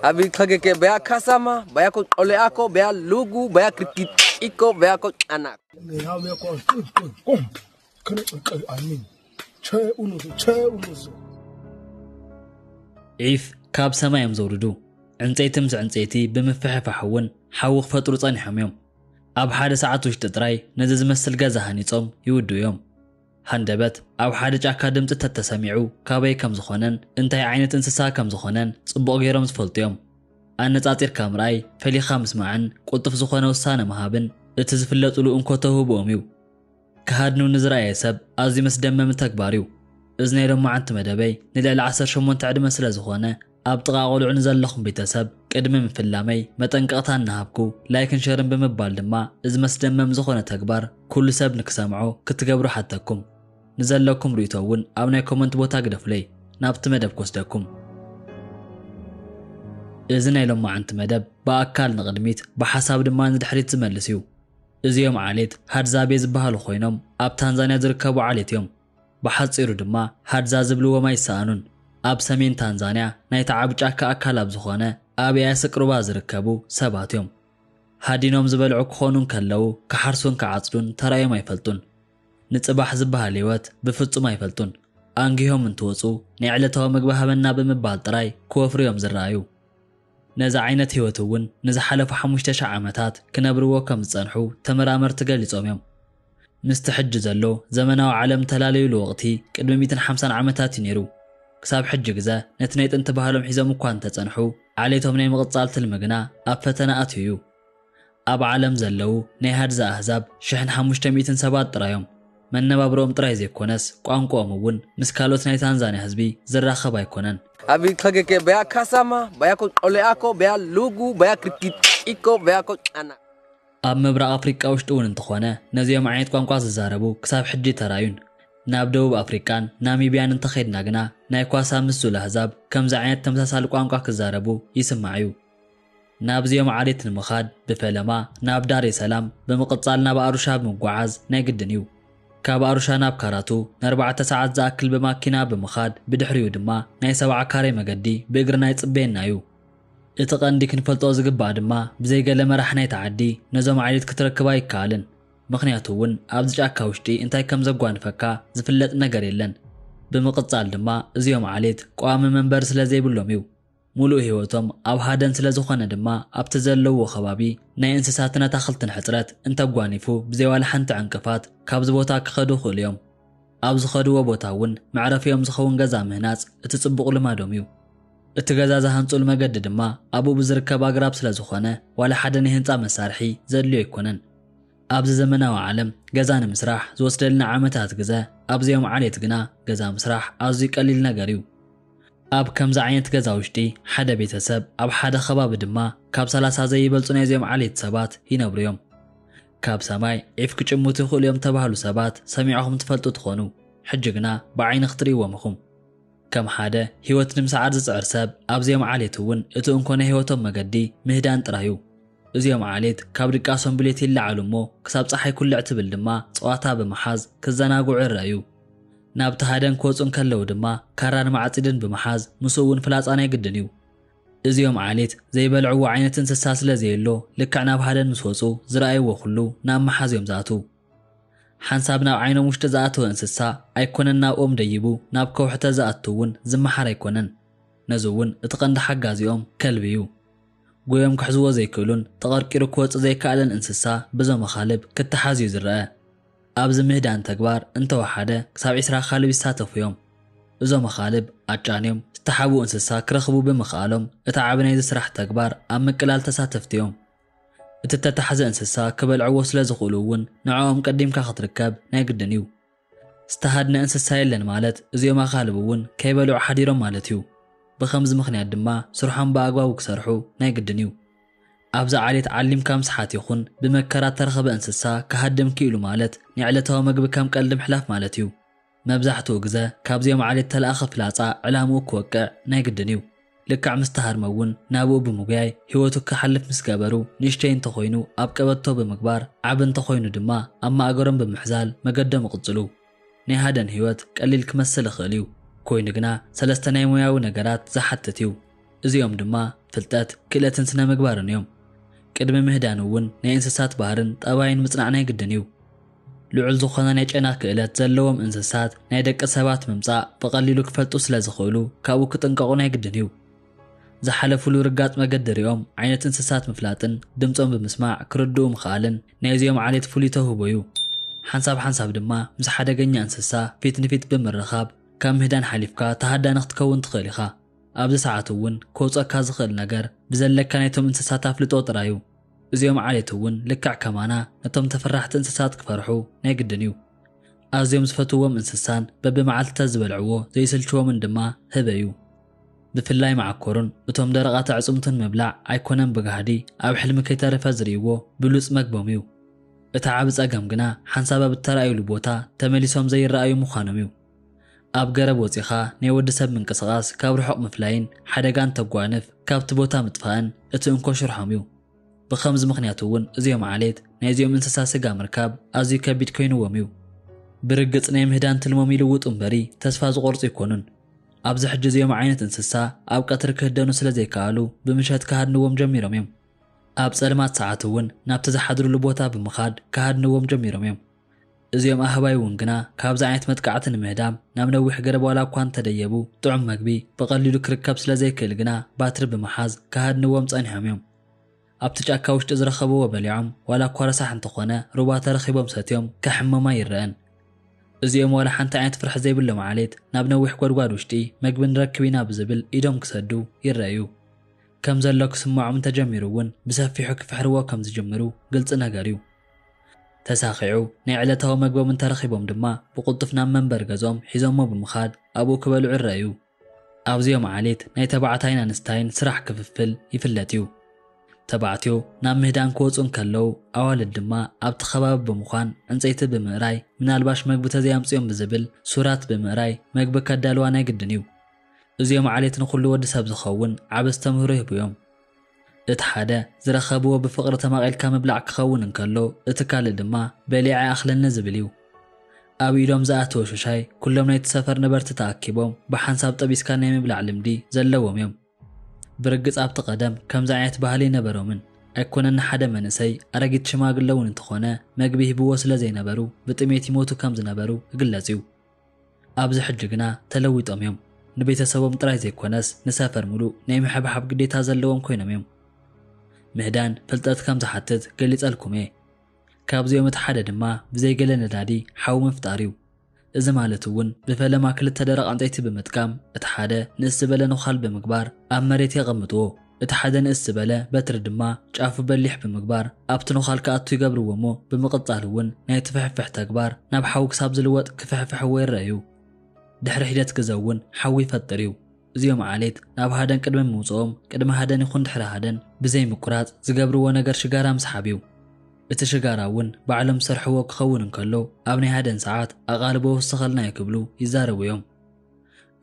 Abi kageke bea kasama, bea ko oleako, bea lugu, bea krikiko, bea ko anak. عيف كاب سما يمزوردو عنصيتم زعنصيتي بمفحفحون حوخ فطرو صنيحم يوم اب حاده ساعات وشت طراي نزي زمسل غزا هانيصوم يودو يوم هندبت اب حاده ጫካ ድምጽ ተተሰሚዑ ካበይ ከም ዝኾነን እንታይ ዓይነት እንስሳ ከም ዝኾነን ጽቡቕ ገይሮም ዝፈልጥዮም ኣነጻጺር ካምራይ ፈሊኻ ምስማዕን ቁጥፍ ዝኾነ ውሳነ መሃብን እቲ ዝፍለጥሉ እንኮተው ቦምዩ ከሃድኑ ንዝራየ ሰብ ኣዚ መስደመም ተግባሪው እዝነይ ደሞ ዓንት መደበይ ንልዕሊ 18 ዕድመ ስለ ዝኾነ ኣብ ጥቓ ቆልዑ ንዘለኹም ቤተሰብ ቅድሚ ምፍላመይ መጠንቀቕታ እናሃብኩ ላይክን ሸርን ብምባል ድማ እዚ መስደመም ዝኾነ ተግባር ኩሉ ሰብ ንክሰምዖ ክትገብሩ ሓተኩም ንዘለኩም ርእቶውን ኣብ ናይ ኮመንት ቦታ ግደፍለይ ናብቲ መደብ ኮስደኩም እዚ ናይ ሎማ ዓንት መደብ በኣካል ንቕድሚት ብሓሳብ ድማ ንድሕሪት ዝመልስ እዩ እዚኦም ዓሌት ሃድዛቤ ዝበሃሉ ኮይኖም ኣብ ታንዛንያ ዝርከቡ ዓሌት እዮም بحصيرو دما هادزا زبلو وما يسانون اب سمين تانزانيا نايتا عبጫካ አካል ኣብ ዝኾነ ኣብያ ስቅሩባ ዝርከቡ ሰባት እዮም ሃዲኖም ዝበልዑ ክኾኑን ከለው ከሓርሱን ከዓጽዱን ተራዮም አይፈልጡን ንጽባሕ ዝበሃል ህይወት ብፍጹም አይፈልጡን አንጊሆም እንትወጹ ንዕለታዊ ምግቢ ሃበና ብምባል ጥራይ ክወፍርዮም ዝራዩ ነዛ ዓይነት ህይወትውን ንዝሓለፉ 5000 ዓመታት ክነብርዎ ከም ዝጸንሑ ተመራመርቲ ገሊጾም እዮም مستحج زلو زمناو عالم تلاليو لوقتي قدم 150 عامات ينيرو كساب حج غزا نتنيت انت بهالم حيزم كوان تصنحو عليتهم ناي مقصالت المغنا اب فتنا اتيو اب عالم زلو ناي هادزا احزاب شحن 507 طرايوم منبابروم طراي زيكونس قانقوم ون مسكالوت ناي تانزانيا حزبي زراخه بايكونن ابي كاغيكي بيا كاساما بيا كو اولياكو بيا لوغو بيا كريكيكو بيا كو انا ኣብ ምብራቕ ኣፍሪቃ ውሽጡን እንትኾነ ነዚኦም ዓይነት ቋንቋ ዝዛረቡ ክሳብ ሕጂ ተራዩን ናብ ደቡብ ኣፍሪቃን ናሚቢያን እንተኸድና ግና ናይ ኳሳ ምስሉ ህዛብ ከምዚ ዓይነት ተመሳሳሊ ቋንቋ ክዛረቡ ይስማዑ ናብዚኦም ዓሌት ንምኻድ ብፈለማ ናብ ዳሬ ሰላም ብምቕጻል ናብ ኣሩሻ ብምጓዓዝ ናይ ግድን እዩ ካብ ኣሩሻ ናብ ካራቱ ን4 ሰዓት ዝኣክል ብማኪና ብምኻድ ብድሕሪኡ ድማ ናይ 70 ካሬ መገዲ ብእግሪ ናይ ጽበየናዩ እቲ ቀንዲ ክንፈልጦ ዝግባእ ድማ ብዘይ ገለ መራሕ ናይ ተዓዲ ነዞም ዓሌት ክትረክባ ይከኣልን ምኽንያቱ እውን ኣብዚ ጫካ ውሽጢ እንታይ ከም ዘጓንፈካ ዝፍለጥ ነገር የለን ብምቕጻል ድማ እዚኦም ዓሌት ቋሚ መንበር ስለ ዘይብሎም እዩ ሙሉእ ህይወቶም ኣብ ሃደን ስለ ዝኾነ ድማ ኣብቲ ዘለውዎ ከባቢ ናይ እንስሳትን ኣታኽልትን ሕፅረት እንተጓኒፉ ብዘይዋላ ሓንቲ ዕንቅፋት ካብዚ ቦታ ክኸዱ ይኽእሉ እዮም ኣብ ዝኸድዎ ቦታ እውን መዕረፊኦም ዝኸውን ገዛ ምህናፅ እቲ ጽቡቕ ልማዶም እዩ እቲ ገዛ ዝሃንጹል መገዲ ድማ ኣብኡ ብዝርከብ ኣግራብ ስለ ዝኾነ ዋላ ሓደ ናይ ህንጻ መሳርሒ ዘድልዮ ኣይኮነን ኣብዚ ዘመናዊ ዓለም ገዛ ንምስራሕ ዝወስደልና ዓመታት ግዜ ኣብዚኦም ዓሌት ግና ገዛ ምስራሕ ኣዝዩ ቀሊል ነገር እዩ ኣብ ከምዚ ዓይነት ገዛ ውሽጢ ሓደ ቤተሰብ ኣብ ሓደ ከባቢ ድማ ካብ 30 ዘይበልጹ ናይዚኦም ዓሌት ሰባት ይነብሩ እዮም ካብ ሰማይ ዒፍ ክጭሙቱ ይኽእሉ እዮም ተባሃሉ ሰባት ሰሚዕኹም ትፈልጡ ትኾኑ ሕጂ ግና ብዓይኒ ክትርእይዎም ኢኹም كم حدا هيوت نمسعر زصعر سب ابزيوم عاليت ون اتو انكونه هيوتهم مغدي مهدان طرايو ازيوم عاليت كاب دقاسون بليت يلعلمو كساب صحي كل اعتبل دما صواتا بمحاز كزناغو عرايو نابت هادن كوصون كلو دما كاران معصدن بمحاز مسوون فلاصانا يغدنيو ازيوم عاليت زي بلعو عينت انسسا سلازيلو لكعنا بهادن مسوصو زرايو كلو نام محازيوم زاتو حنسابنا عينو مشتزاتو انسسا ايكونن ناقوم ديبو ناب كوحتا زاتوون زمحار ايكونن نزوون اتقند حقازيوم كلبيو قويوم كحزوو زيكولون تغرقيرو كوص زيكالن انسسا بزو مخالب كتحازيو زرقا ابز مهدان تكبار انتو حدا كساب عسرا خالب يساتفو ازو مخالب اجانيوم استحابو انسسا كرخبو بمخالوم اتعابنا يزسرح تكبار ام مقلال تساتفتيوم اتتتحز انسسا كبلعو سلا زخولون نعوم قديمكا خطركب ناي قدنيو استهادنا انسسا يلن مالت ازيوما خالبون كيبلعو حديرهم مالتيو بخمز مخنيات دما سرحان باقواو كسرحو ناي قدنيو ابزا عاليت علم كام صحات يخون بمكرات ترخب انسسا كهدم كيلو مالت نعلتها مقب كام قلم حلاف مالتيو مبزحتو قزا كابزيوم عاليت تلاخ فلاصا علامو كوكع ناي قدنيو لكع مستهر مون نابو بمغاي هيوتو كحلف مسغبرو نشتين تخوينو اب قبطو بمغبار عبن تخوينو دما اما اغرم بمحزال مقدم قصلو ني هادن هيوت قليل كمسل خليو كوين غنا سلسته ناي موياو نغرات زحتتيو እዚኦም ድማ ፍልጠት ክእለትን ስነ ምግባርን እዮም ቅድሚ ምህዳን እውን ናይ እንስሳት ባህርን ጠባይን ምጽናዕናይ ግድን እዩ ልዑል ዝኾነ ናይ ጨና ክእለት ዘለዎም እንስሳት ናይ ደቂ ሰባት ምምጻእ በቀሊሉ ክፈልጡ ስለ ዝኽእሉ ካብኡ ክጥንቀቑ ናይ ግድን እዩ ዝሓለፉሉ ርጋጽ መገደሪኦም ዓይነት እንስሳት ምፍላጥን ድምጾም ብምስማዕ ክርድኡ ምኽኣልን ናይ እዚኦም ዓሌት ፍሉይ ተውህቦ እዩ ሓንሳብ ድማ ምስ ሓደገኛ እንስሳ ፊት ንፊት ብምርኻብ ካብ ምህዳን ሓሊፍካ ተሃዳኒ ክትከውን ትኽእል ኢኻ ኣብዚ ሰዓት እውን ከውፀካ ዝኽእል ነገር ብዘለካ ናይቶም እንስሳት ኣፍልጦ ጥራዩ እዚኦም ዓሌት እውን ልክዕ ከማና ነቶም ተፈራሕቲ እንስሳት ክፈርሑ ናይ ግድን እዩ ኣዝዮም ዝፈትዎም እንስሳን በብመዓልትታት ዝበልዕዎ ዘይስልችዎምን ድማ ህበዩ ብፍላይ ማዕኮሩን እቶም ደረቓት ኣዕጽምቱን ምብላዕ ኣይኮነን ብጋህዲ ኣብ ሕልሚ ከይተረፈ ዝርእይዎ ብሉጽ መግቦም እዩ እቲ ዓብ ጸገም ግና ሓንሳብ ኣብ እተረኣዩሉ ቦታ ተመሊሶም ዘይረኣዩ ምዃኖም እዩ ኣብ ገረብ ወፂኻ ናይ ወዲ ሰብ ምንቅስቓስ ካብ ርሑቕ ምፍላይን ሓደጋን ተጓንፍ ካብቲ ቦታ ምጥፋእን እቲ እንኮሽርሖም እዩ ብኸምዚ ምኽንያት እውን እዚኦም ዓሌት ናይ እዚኦም እንስሳ ስጋ ምርካብ ኣዝዩ ከቢድ ኮይኑዎም እዩ ብርግጽ ናይ ምህዳን ትልሞም ይልውጡ እምበሪ ተስፋ ዝቖርጹ ይኮኑን ኣብዚ ሕጂ እዚኦም ዓይነት እንስሳ ኣብ ቀትሪ ክህደኑ ስለ ዘይከኣሉ ብምሸት ክሃድንዎም ጀሚሮም እዮም ኣብ ጸልማት ሰዓት እውን ናብቲ ዝሓድሩሉ ቦታ ብምኻድ ክሃድንዎም ጀሚሮም እዮም እዚኦም ኣህባይ እውን ግና ካብዚ ዓይነት መጥቃዕቲ ንምህዳም ናብ ነዊሕ ገረብ ዋላ እኳ እንተደየቡ ጥዑም መግቢ ብቐሊሉ ክርከብ ስለ ዘይክእል ግና ባትሪ ብምሓዝ ክሃድንዎም ጸኒሖም እዮም ኣብቲ ጫካ ውሽጢ ዝረኸብዎ በሊዖም ዋላ እኳ ረሳሕ እንተኾነ ሩባ ተረኺቦም ሰትዮም ከሕመማ ይርአን እዚኦም ዋላ ሓንቲ ዓይነት ፍርሒ ዘይብሎም ዓሌት ናብ ነዊሕ ጓድጓድ ውሽጢ መግቢ ንረክብ ኢና ብዝብል ኢዶም ክሰዱ ይረአዩ ከም ዘሎ ክስምዖም እንተጀሚሩ እውን ብሰፊሑ ክፍሕርዎ ከም ዝጅምሩ ግልጽ ነገር እዩ ተሳኺዑ ናይ ዕለታዊ መግቦም እንተረኺቦም ድማ ብቕልጡፍ ናብ መንበር ገዞም ሒዞሞ ብምኻድ ኣብኡ ክበልዑ ይረአዩ ኣብዚኦም ዓሌት ናይ ተባዕታይን ኣንስታይን ስራሕ ክፍፍል ይፍለጥ እዩ ተባዕትዮ ናብ ምህዳን ክወፁን ከለው ኣዋልድ ድማ ኣብቲ ከባቢ ብምዃን ዕንፀይቲ ብምእራይ ምናልባሽ መግቢ ተዘያምፅዮም ብዝብል ሱራት ብምእራይ መግቢ ከዳልዋ ናይ ግድን እዩ እዚኦም ዓሌት ንኹሉ ወዲ ሰብ ዝኸውን ዓብ ዝተምህሮ ይህቡ እዮም እቲ ሓደ ዝረኸብዎ ብፍቕሪ ተማቒልካ ምብላዕ ክኸውን እንከሎ እቲ ካልእ ድማ በሊዐ ኣኽለኒ ዝብል እዩ ኣብ ኢዶም ዝኣተወ ሽሻይ ኩሎም ናይቲ ሰፈር ነበርቲ ተኣኪቦም ብሓንሳብ ጠቢስካ ናይ ምብላዕ ልምዲ ዘለዎም እዮም ብርግጽ ኣብቲ ቀደም ከምዚ ዓይነት ባህሊ ነበሮምን ኣይኮነን ሓደ መንእሰይ ኣረጊት ሽማግለ እውን እንተኾነ መግቢ ሂብዎ ስለ ዘይነበሩ ብጥሜት ይሞቱ ከም ዝነበሩ ይግለጽ እዩ ኣብዚ ሕጂ ግና ተለዊጦም እዮም ንቤተሰቦም ጥራይ ዘይኮነስ ንሰፈር ሙሉእ ናይ ምሕብሓብ ግዴታ ዘለዎም ኮይኖም እዮም ምህዳን ፍልጠት ከም ዝሓትት ገሊጸልኩም እየ ካብዚኦም እቲ ሓደ ድማ ብዘይገለ ነዳዲ ሓዊ ምፍጣር እዩ እዚ ማለት እውን ብፈለማ ክልተ ደረቕ ዕንጨይቲ ብምጥቃም እቲ ሓደ ንእስ ዝበለ ንኻል ብምግባር ኣብ መሬት የቐምጥዎ እቲ ሓደ ንእስ ዝበለ በትሪ ድማ ጫፉ በሊሕ ብምግባር ኣብቲ ንኻል ከኣቱ ይገብርዎ እሞ ብምቕጻል እውን ናይ ትፍሕፍሕ ተግባር ናብ ሓዊ ክሳብ ዝልወጥ ክፍሕፍሕዎ ይረአዩ ድሕሪ ሂደት ግዜ እውን ሓዊ ይፈጥር እዩ እዚኦም ዓሌት ናብ ሃደን ቅድሚ ምውፅኦም ቅድሚ ሃደን ይኹን ድሕሪ ሃደን ብዘይ ምቁራጽ ዝገብርዎ ነገር ሽጋራ ምስሓብ እዩ እቲ ሽጋራ እውን ባዕሎም ሰርሕዎ ክኸውን እንከሎ ኣብ ናይ ሃደን ሰዓት ኣቓልቦ ወስኸልና ይክብሉ ይዛረቡ እዮም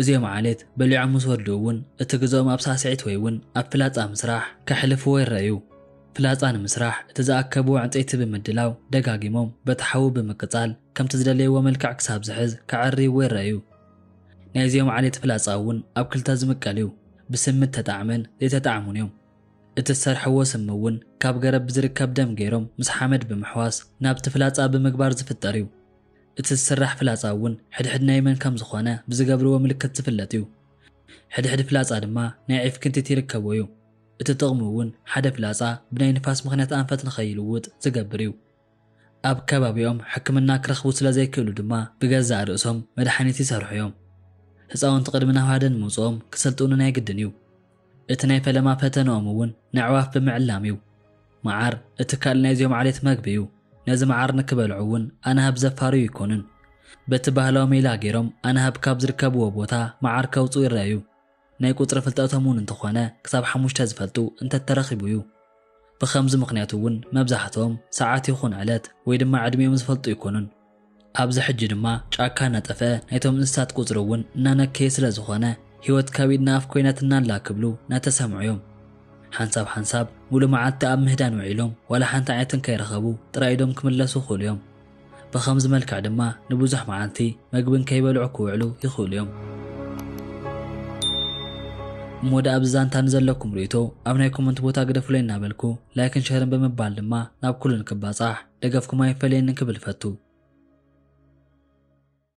እዚኦም ዓሌት በሊዖም ምስ ወልዱ እውን እቲ ግዜኦም ኣብ ሳስዒት ወይ እውን ኣብ ፍላጻ ምስራሕ ከሕልፍዎ ይረአዩ ፍላጻ ንምስራሕ እቲ ዝኣከብዎ ዕንጨይቲ ብምድላው ደጋጊሞም በቲ ሓዊ ብምቅጻል ከምቲ ዝደለይዎ መልክዕ ክሳብ ዝሕዝ ከዕርይዎ ይረአዩ ናይ እዚኦም ዓሌት ፍላጻ እውን ኣብ ክልተ ዝምቀል እዩ ብስምት ተጣዕመን ዘይተጣዕሙን እዮም እቲ ዝሰርሕዎ ስም እውን ካብ ገረብ ብዝርከብ ደም ገይሮም ምስ ሓመድ ብምሕዋስ ናብቲ ፍላጻ ብምግባር ዝፍጠር እዩ እቲ ዝስራሕ ፍላጻ እውን ሕድሕድ ናይ መን ከም ዝኾነ ብዝገብርዎ ምልክት ዝፍለጥ እዩ ሕድሕድ ፍላጻ ድማ ናይ ዒፍ ክንቲት ይርከቦ እዩ እቲ ጥቕሙ እውን ሓደ ፍላጻ ብናይ ንፋስ ምኽንያት ኣንፈት ንኸይልውጥ ዝገብር እዩ ኣብ ከባቢኦም ሕክምና ክረኽቡ ስለ ዘይክእሉ ድማ ብገዛእ ርእሶም መድሓኒት ይሰርሑ እዮም ህፃውንቲ ቅድሚ ናብ ሃደን ምውፅኦም ክሰልጥኑ ናይ ግድን እዩ እቲ ናይ ፈለማ ፈተነኦም እውን ንዕዋፍ ብምዕላም እዩ መዓር እቲ ካልእ ናይ እዚኦም ዓሌት መግቢ እዩ ነዚ መዓር ንክበልዑ እውን ኣናሃብ ዘፋርዩ ይኮኑን በቲ ባህላዊ ሜላ ገይሮም ኣናሃብ ካብ ዝርከብዎ ቦታ መዓር ከውፁ ይረአዩ ናይ ቁፅሪ ፍልጠቶም እውን እንተኾነ ክሳብ 5 ዝፈልጡ እንተተረኺቡ እዩ ብኸምዚ ምኽንያት እውን መብዛሕትኦም ሰዓት ይኹን ዕለት ወይ ድማ ዕድሜኦም ዝፈልጡ ይኮኑን ኣብዚ ሕጂ ድማ ጫካ እናጠፈ ናይቶም እንስሳት ቁፅሪ እውን እናነከየ ስለ ዝኾነ ህይወት ከቢድና ኣፍ ኮይነት እናላ ክብሉ ናተሰምዑ እዮም ሓንሳብ ሙሉእ መዓልቲ ኣብ ምህዳን ውዒሎም ዋላ ሓንቲ ዓይነትን ከይረኸቡ ጥራይዶም ክምለሱ ይኽእሉ እዮም ብኸምዚ መልክዕ ድማ ንብዙሕ መዓልቲ መግብን ከይበልዑ ክውዕሉ ይኽእሉ እዮም ሞዳ ኣብዛንታን ዘለኩም ሪቶ ኣብ ናይ ኮመንት ቦታ ግደፉለይ እናበልኩ ላይክን ሼርን በመባል ድማ ናብ ኩሉን ክባጻሕ ደገፍኩም ኣይፈለየንን ክብል ፈቱ